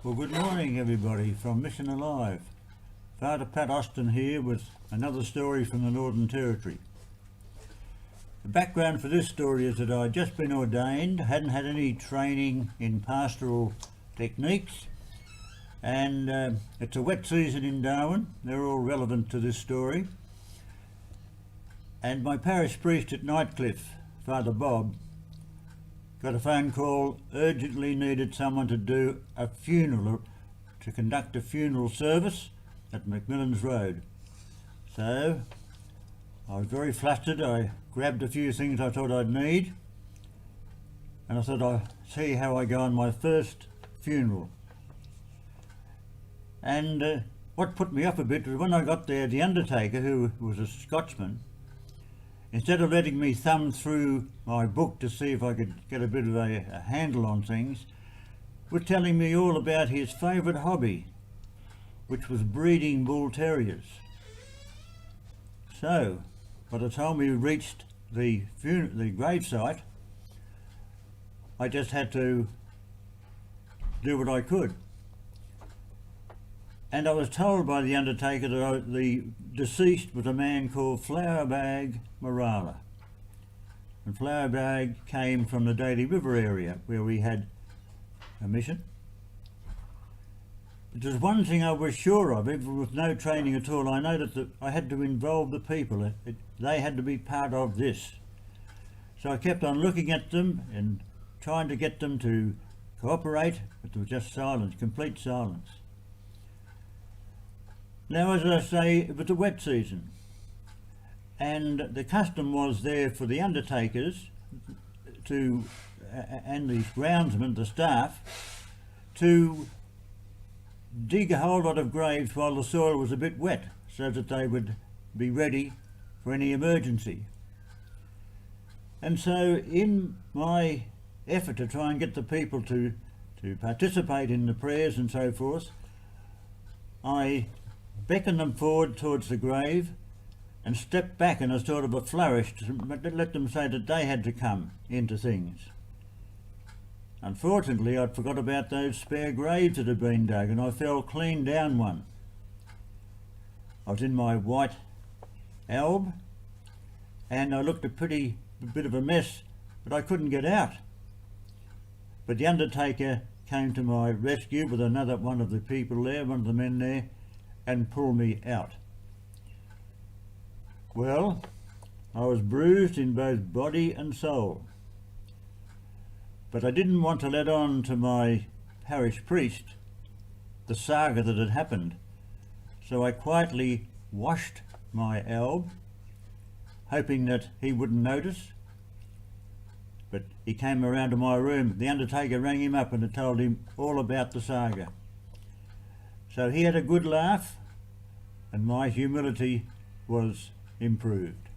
Well, good morning everybody from Mission Alive. Father Pat Austin here with another story from the Northern Territory. The background for this story is that I'd just been ordained, hadn't had any training in pastoral techniques, and it's a wet season in Darwin. They're all relevant to this story. And my parish priest at Nightcliff, Father Bob, got a phone call, urgently needed someone to do a funeral, to conduct a funeral service at Macmillan's Road. So I was very flustered. I grabbed a few things I thought I'd need, and I thought I'd see how I go on my first funeral. And what put me off a bit was when I got there, the undertaker, who was a Scotsman, instead of letting me thumb through my book to see if I could get a bit of a handle on things, was telling me all about his favourite hobby, which was breeding bull terriers. So, by the time we reached the gravesite, I just had to do what I could. And I was told by the undertaker that the deceased was a man called Flowerbag Morala. And Flowerbag came from the Daly River area where we had a mission. But there's one thing I was sure of, even with no training at all. I noticed that I had to involve the people. They had to be part of this. So I kept on looking at them and trying to get them to cooperate, but there was just silence, complete silence. Now, as I say, it was a wet season, and the custom was there for the undertakers to, and the groundsmen, the staff, to dig a whole lot of graves while the soil was a bit wet, so that they would be ready for any emergency. And so in my effort to try and get the people to participate in the prayers and so forth, I beckoned them forward towards the grave and stepped back in a sort of a flourish to let them say that they had to come into things. Unfortunately, I'd forgot about those spare graves that had been dug, and I fell clean down one. I was in my white alb and I looked a bit of a mess, but I couldn't get out. But the undertaker came to my rescue with another one of the people there, one of the men there, and pull me out. Well, I was bruised in both body and soul, but I didn't want to let on to my parish priest the saga that had happened, so I quietly washed my alb, hoping that he wouldn't notice. But he came around to my room. The undertaker rang him up and had told him all about the saga. So he had a good laugh, and my humility was improved.